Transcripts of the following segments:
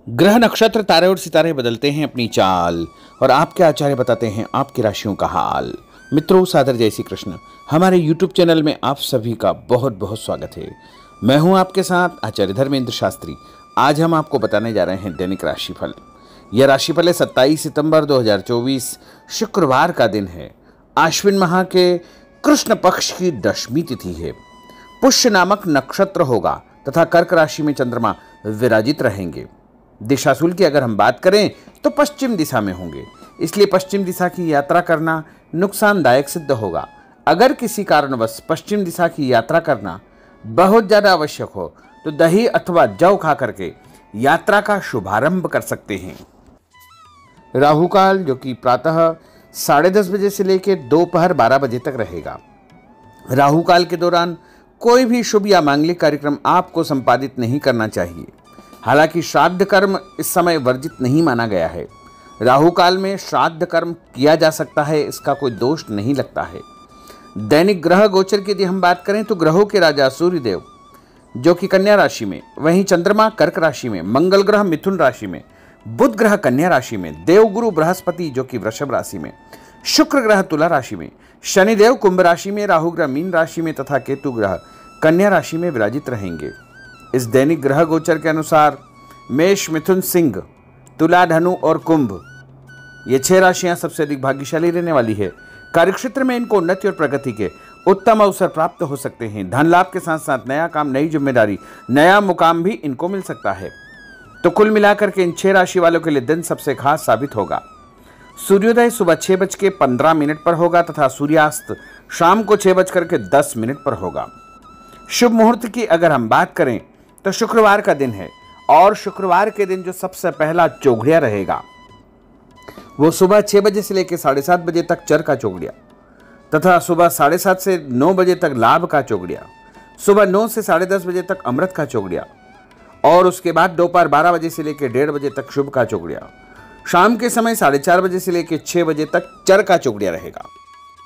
ग्रह नक्षत्र तारे और सितारे बदलते हैं अपनी चाल और आपके आचार्य बताते हैं आपकी राशियों का हाल। मित्रों, सादर जय श्री कृष्ण। हमारे YouTube चैनल में आप सभी का बहुत बहुत स्वागत है। मैं हूं आपके साथ आचार्य धर्मेंद्र शास्त्री। आज हम आपको बताने जा रहे हैं दैनिक राशिफल। यह राशिफल है 27 सितंबर 2024 शुक्रवार का दिन है। आश्विन माह के कृष्ण पक्ष की दशमी तिथि है। पुष्य नामक नक्षत्र होगा तथा कर्क राशि में चंद्रमा विराजित रहेंगे। दिशाशूल की अगर हम बात करें तो पश्चिम दिशा में होंगे, इसलिए पश्चिम दिशा की यात्रा करना नुकसानदायक सिद्ध होगा। अगर किसी कारणवश पश्चिम दिशा की यात्रा करना बहुत ज्यादा आवश्यक हो तो दही अथवा जौ खा करके यात्रा का शुभारंभ कर सकते हैं। राहु काल जो कि प्रातः 10:30 बजे से लेकर दोपहर 12 बजे तक रहेगा। राहु काल के दौरान कोई भी शुभ या मांगलिक कार्यक्रम आपको संपादित नहीं करना चाहिए। हालांकि श्राद्ध कर्म इस समय वर्जित नहीं माना गया है। राहु काल में श्राद्ध कर्म किया जा सकता है, इसका कोई दोष नहीं लगता है। दैनिक ग्रह गोचर की यदि हम बात करें तो ग्रहों के राजा सूर्यदेव जो कि कन्या राशि में, वहीं चंद्रमा कर्क राशि में, मंगल ग्रह मिथुन राशि में, बुध ग्रह कन्या राशि में, देवगुरु बृहस्पति जो कि वृषभ राशि में, शुक्र ग्रह तुला राशि में, शनिदेव कुंभ राशि में, राहु ग्रह मीन राशि में तथा केतु ग्रह कन्या राशि में विराजित रहेंगे। इस दैनिक ग्रह गोचर के अनुसार मेष, मिथुन, सिंह, तुला, धनु और कुंभ ये 6 राशियां सबसे अधिक भाग्यशाली रहने वाली है। कार्यक्षेत्र में इनको उन्नति और प्रगति के उत्तम अवसर प्राप्त हो सकते हैं। धन लाभ के साथ साथ नया काम, नई जिम्मेदारी, नया मुकाम भी इनको मिल सकता है। तो कुल मिलाकर के इन 6 राशि वालों के लिए दिन सबसे खास साबित होगा। सूर्योदय सुबह 6:15 पर होगा तथा सूर्यास्त शाम को 6:10 पर होगा। शुभ मुहूर्त की अगर हम बात करें तो शुक्रवार का दिन है और शुक्रवार के दिन जो सबसे पहला चौघड़िया रहेगा वो सुबह 6 बजे से लेकर 7:30 बजे तक चर का चौघड़िया तथा सुबह 7:30 से 9 बजे तक लाभ का चौघड़िया, सुबह 9 से 10:30 बजे तक अमृत का चौघड़िया और उसके बाद दोपहर 12 बजे से लेकर 1:30 बजे तक शुभ का चौघड़िया, शाम के समय 4:30 बजे से लेकर 6 बजे तक चर का चौघड़िया रहेगा।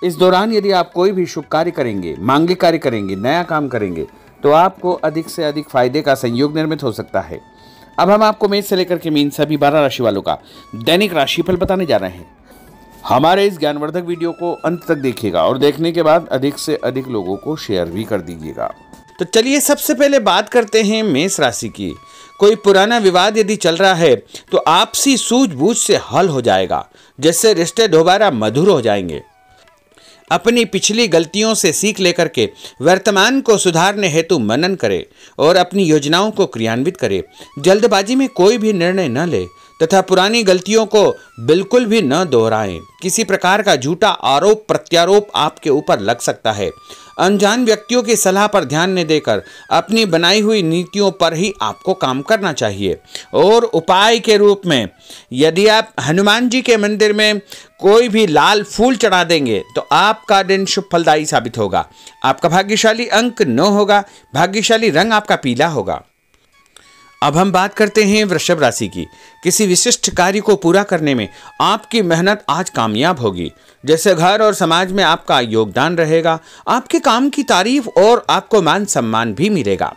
इस दौरान यदि आप कोई भी शुभ कार्य करेंगे, मांगलिक कार्य करेंगे, नया काम करेंगे तो आपको अधिक से अधिक फायदे का संयोग निर्मित हो सकता है। अब हम आपको मेष से लेकर के मीन सभी 12 राशि वालों का दैनिक राशिफल बताने जा रहे हैं। हमारे इस ज्ञानवर्धक वीडियो को अंत तक देखिएगा और देखने के बाद अधिक से अधिक लोगों को शेयर भी कर दीजिएगा। तो चलिए सबसे पहले बात करते हैं मेष राशि की। कोई पुराना विवाद यदि चल रहा है तो आपसी सूझबूझ से हल हो जाएगा, जिससे रिश्ते दोबारा मधुर हो जाएंगे। अपनी पिछली गलतियों से सीख लेकर के वर्तमान को सुधारने हेतु मनन करें और अपनी योजनाओं को क्रियान्वित करें। जल्दबाजी में कोई भी निर्णय न ले तथा पुरानी गलतियों को बिल्कुल भी न दोहराएं। किसी प्रकार का झूठा आरोप प्रत्यारोप आपके ऊपर लग सकता है। अनजान व्यक्तियों की सलाह पर ध्यान न देकर अपनी बनाई हुई नीतियों पर ही आपको काम करना चाहिए। और उपाय के रूप में यदि आप हनुमान जी के मंदिर में कोई भी लाल फूल चढ़ा देंगे तो आपका दिन शुभ फलदायी साबित होगा। आपका भाग्यशाली अंक 9 होगा। भाग्यशाली रंग आपका पीला होगा। अब हम बात करते हैं वृषभ राशि की। किसी विशिष्ट कार्य को पूरा करने में आपकी मेहनत आज कामयाब होगी। जैसे घर और समाज में आपका योगदान रहेगा, आपके काम की तारीफ और आपको मान सम्मान भी मिलेगा।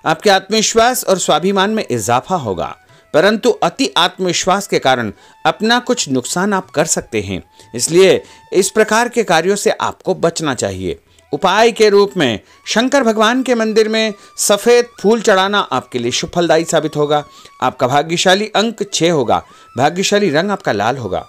आपके आत्मविश्वास और स्वाभिमान में इजाफा होगा, परंतु अति आत्मविश्वास के कारण अपना कुछ नुकसान आप कर सकते हैं, इसलिए इस प्रकार के कार्यों से आपको बचना चाहिए। उपाय के रूप में शंकर भगवान के मंदिर में सफेद फूल चढ़ाना आपके लिए शुभ फलदायी साबित होगा। आपका भाग्यशाली अंक 6 होगा। भाग्यशाली रंग आपका लाल होगा।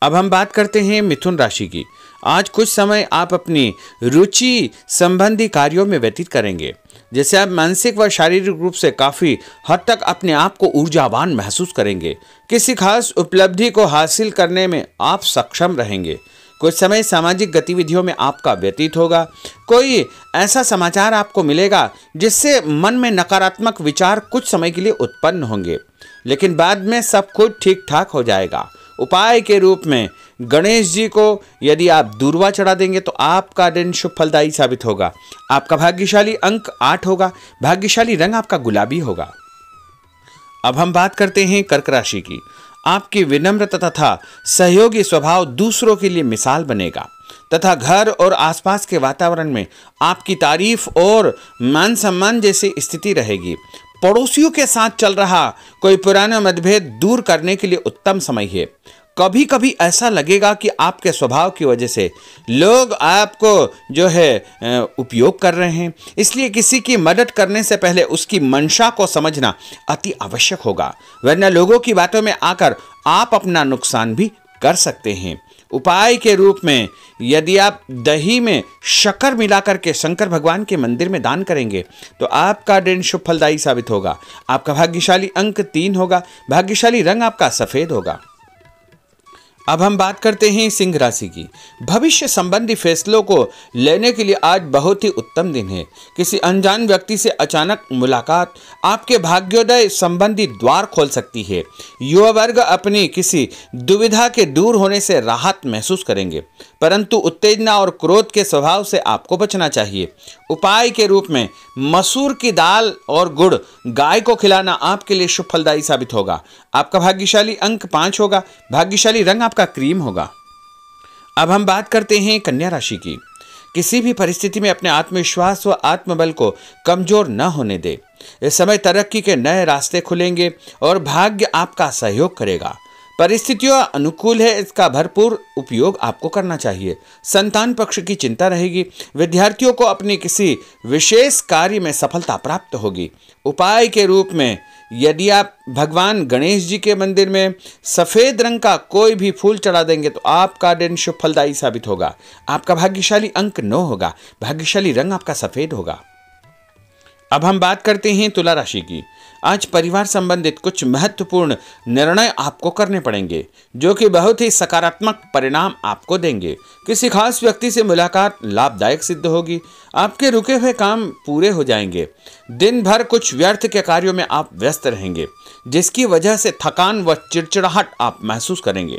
अब हम बात करते हैं मिथुन राशि की। आज कुछ समय आप अपनी रुचि संबंधी कार्यों में व्यतीत करेंगे, जैसे आप मानसिक व शारीरिक रूप से काफी हद तक अपने आप को ऊर्जावान महसूस करेंगे। किसी खास उपलब्धि को हासिल करने में आप सक्षम रहेंगे। कुछ समय सामाजिक गतिविधियों में आपका व्यतीत होगा। कोई ऐसा समाचार आपको मिलेगा जिससे मन में नकारात्मक विचार कुछ समय के लिए उत्पन्न होंगे, लेकिन बाद में सब कुछ ठीक ठाक हो जाएगा। उपाय के रूप में गणेश जी को यदि आप दूर्वा चढ़ा देंगे तो आपका दिन शुभ फलदायी साबित होगा। आपका भाग्यशाली अंक 8 होगा। भाग्यशाली रंग आपका गुलाबी होगा। अब हम बात करते हैं कर्क राशि की। आपकी विनम्रता तथा सहयोगी स्वभाव दूसरों के लिए मिसाल बनेगा तथा घर और आसपास के वातावरण में आपकी तारीफ और मान सम्मान जैसी स्थिति रहेगी। पड़ोसियों के साथ चल रहा कोई पुराना मतभेद दूर करने के लिए उत्तम समय है। कभी कभी ऐसा लगेगा कि आपके स्वभाव की वजह से लोग आपको जो है उपयोग कर रहे हैं, इसलिए किसी की मदद करने से पहले उसकी मंशा को समझना अति आवश्यक होगा, वरना लोगों की बातों में आकर आप अपना नुकसान भी कर सकते हैं। उपाय के रूप में यदि आप दही में शक्कर मिलाकर के शंकर भगवान के मंदिर में दान करेंगे तो आपका दिन शुभ फलदायी साबित होगा। आपका भाग्यशाली अंक 3 होगा। भाग्यशाली रंग आपका सफेद होगा। अब हम बात करते हैं सिंह राशि की। भविष्य संबंधी फैसलों को लेने के लिए आज बहुत ही उत्तम दिन है। किसी अनजान व्यक्ति से अचानक मुलाकात आपके भाग्योदय संबंधी द्वार खोल सकती है। युवा वर्ग अपनी किसी दुविधा के दूर होने से राहत महसूस करेंगे, परंतु उत्तेजना और क्रोध के स्वभाव से आपको बचना चाहिए। उपाय के रूप में मसूर की दाल और गुड़ गाय को खिलाना आपके लिए शुभ फलदायी साबित होगा। आपका भाग्यशाली अंक 5 होगा। भाग्यशाली रंग आपका क्रीम होगा। अब हम बात करते हैं कन्या राशि की। किसी भी परिस्थिति में अपने आत्मविश्वास व आत्मबल को कमजोर न होने दे। इस समय तरक्की के नए रास्ते खुलेंगे और भाग्य आपका सहयोग करेगा। परिस्थितियां अनुकूल है, इसका भरपूर उपयोग आपको करना चाहिए। संतान पक्ष की चिंता रहेगी। विद्यार्थियों को अपनी किसी विशेष कार्य में सफलता प्राप्त होगी। उपाय के रूप में यदि आप भगवान गणेश जी के मंदिर में सफेद रंग का कोई भी फूल चढ़ा देंगे तो आपका दिन शुभ फलदायी साबित होगा। आपका भाग्यशाली अंक 9 होगा। भाग्यशाली रंग आपका सफेद होगा। अब हम बात करते हैं तुला राशि की। आज परिवार संबंधित कुछ महत्वपूर्ण निर्णय आपको करने पड़ेंगे जो कि बहुत ही सकारात्मक परिणाम आपको देंगे। किसी खास व्यक्ति से मुलाकात लाभदायक सिद्ध होगी। आपके रुके हुए काम पूरे हो जाएंगे। दिन भर कुछ व्यर्थ के कार्यों में आप व्यस्त रहेंगे, जिसकी वजह से थकान व चिड़चिड़ाहट आप महसूस करेंगे।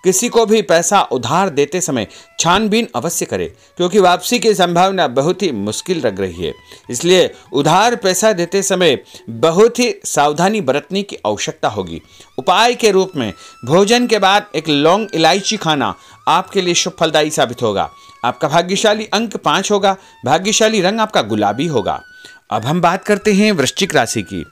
किसी को भी पैसा उधार देते समय छानबीन अवश्य करें, क्योंकि वापसी की संभावना बहुत ही मुश्किल लग रही है। इसलिए उधार पैसा देते समय बहुत ही सावधानी बरतने की आवश्यकता होगी। उपाय के रूप में भोजन के बाद एक लौंग इलायची खाना आपके लिए शुभ फलदायी साबित होगा। आपका भाग्यशाली अंक 5 होगा। भाग्यशाली रंग आपका गुलाबी होगा। अब हम बात करते हैं वृश्चिक राशि की।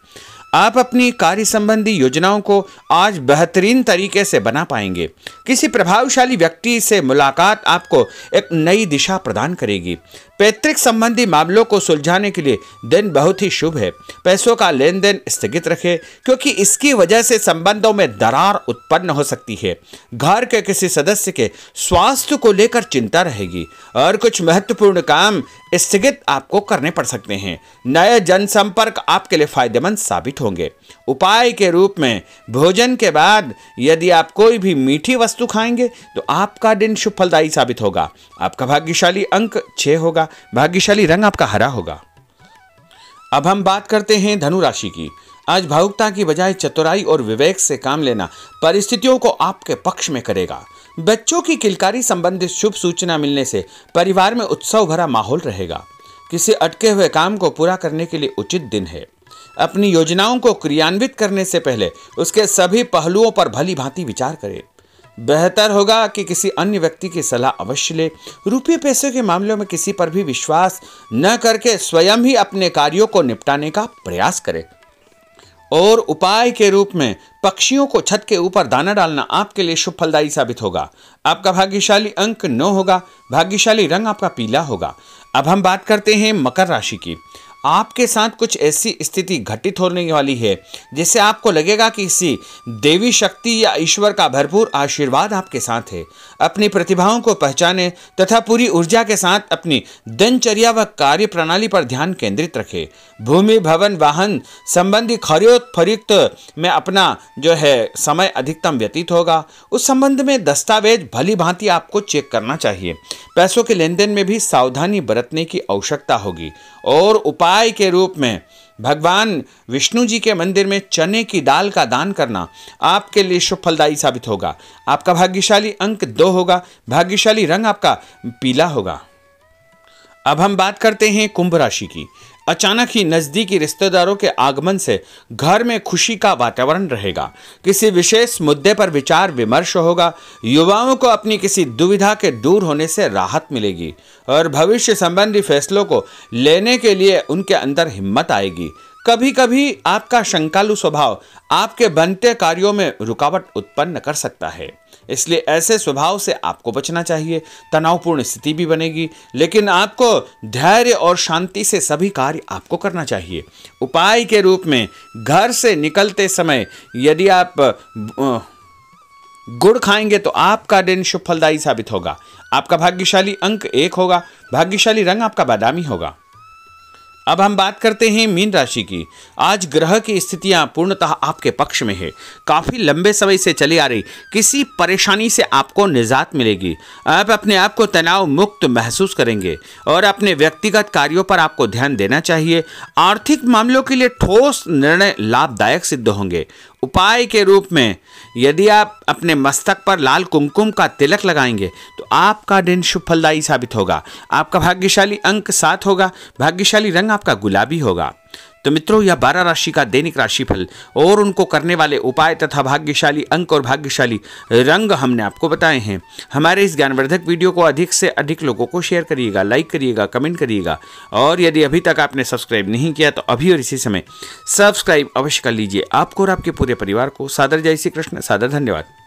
आप अपनी कार्य संबंधी योजनाओं को आज बेहतरीन तरीके से बना पाएंगे। किसी प्रभावशाली व्यक्ति से मुलाकात आपको एक नई दिशा प्रदान करेगी। पैतृक संबंधी मामलों को सुलझाने के लिए दिन बहुत ही शुभ है। पैसों का लेन देन स्थगित रखें, क्योंकि इसकी वजह से संबंधों में दरार उत्पन्न हो सकती है। घर के किसी सदस्य के स्वास्थ्य को लेकर चिंता रहेगी और कुछ महत्वपूर्ण काम स्थगित आपको करने पड़ सकते हैं। नए जनसंपर्क आपके लिए फायदेमंद साबित होंगे। उपाय के रूप में भोजन के बाद यदि आप कोई भी मीठी वस्तु खाएंगे तो आपका दिन शुभ फलदायी साबित होगा। आपका भाग्यशाली अंक 6 होगा। भाग्यशाली रंग आपका हरा होगा। अब हम बात करते हैं धनु राशि की। आज भावुकता की बजाय चतुराई और विवेक से काम लेना परिस्थितियों को आपके पक्ष में करेगा। बच्चों की किलकारी संबंधित शुभ सूचना मिलने से परिवार में उत्सव भरा माहौल रहेगा। किसी अटके हुए काम को पूरा करने के लिए उचित दिन है। अपनी योजनाओं को क्रियान्वित करने से पहले उसके सभी पहलुओं पर भली भांति विचार करें। बेहतर होगा कि किसी अन्य व्यक्ति की सलाह अवश्य ले। रुपये पैसे के मामलों में किसी पर भी विश्वास न करके स्वयं ही अपने कार्यों को निपटाने का प्रयास करें। और उपाय के रूप में पक्षियों को छत के ऊपर दाना डालना आपके लिए शुभ फलदायी साबित होगा। आपका भाग्यशाली अंक 9 होगा। भाग्यशाली रंग आपका पीला होगा। अब हम बात करते हैं मकर राशि की। आपके साथ कुछ ऐसी स्थिति घटित होने वाली है जिससे आपको लगेगा कि किसी देवी शक्ति या ईश्वर का भरपूर आशीर्वाद आपके साथ है। अपनी प्रतिभाओं को पहचानें तथा पूरी ऊर्जा के साथ अपनी दिनचर्या व कार्य प्रणाली पर ध्यान केंद्रित रखें। भूमि भवन वाहन संबंधी खरीद फरोख्त में अपना जो है समय अधिकतम व्यतीत होगा। उस संबंध में दस्तावेज भली भांति आपको चेक करना चाहिए। पैसों के लेन देन में भी सावधानी बरतने की आवश्यकता होगी। और उपाय के रूप में भगवान विष्णु जी के मंदिर में चने की दाल का दान करना आपके लिए शुभ फलदायी साबित होगा। आपका भाग्यशाली अंक 2 होगा। भाग्यशाली रंग आपका पीला होगा। अब हम बात करते हैं कुंभ राशि की। अचानक ही नजदीकी रिश्तेदारों के आगमन से घर में खुशी का वातावरण रहेगा। किसी विशेष मुद्दे पर विचार विमर्श होगा। युवाओं को अपनी किसी दुविधा के दूर होने से राहत मिलेगी और भविष्य संबंधी फैसलों को लेने के लिए उनके अंदर हिम्मत आएगी। कभी कभी आपका शंकालु स्वभाव आपके बनते कार्यों में रुकावट उत्पन्न कर सकता है, इसलिए ऐसे स्वभाव से आपको बचना चाहिए। तनावपूर्ण स्थिति भी बनेगी, लेकिन आपको धैर्य और शांति से सभी कार्य आपको करना चाहिए। उपाय के रूप में घर से निकलते समय यदि आप गुड़ खाएंगे तो आपका दिन शुभ फलदायी साबित होगा। आपका भाग्यशाली अंक 1 होगा। भाग्यशाली रंग आपका बादामी होगा। अब हम बात करते हैं मीन राशि की। आज ग्रह की स्थितियां पूर्णतः आपके पक्ष में है। काफी लंबे समय से चली आ रही किसी परेशानी से आपको निजात मिलेगी। आप अपने आप को तनाव मुक्त महसूस करेंगे और अपने व्यक्तिगत कार्यों पर आपको ध्यान देना चाहिए। आर्थिक मामलों के लिए ठोस निर्णय लाभदायक सिद्ध होंगे। उपाय के रूप में यदि आप अपने मस्तक पर लाल कुमकुम का तिलक लगाएंगे तो आपका दिन शुभ फलदायी साबित होगा। आपका भाग्यशाली अंक 7 होगा। भाग्यशाली रंग आपका गुलाबी होगा। तो मित्रों, यह 12 राशि का दैनिक राशिफल और उनको करने वाले उपाय तथा भाग्यशाली अंक और भाग्यशाली रंग हमने आपको बताए हैं। हमारे इस ज्ञानवर्धक वीडियो को अधिक से अधिक लोगों को शेयर करिएगा, लाइक करिएगा, कमेंट करिएगा और यदि अभी तक आपने सब्सक्राइब नहीं किया तो अभी और इसी समय सब्सक्राइब अवश्य कर लीजिए। आपको और आपके पूरे परिवार को सादर जय श्री कृष्ण, सादर धन्यवाद।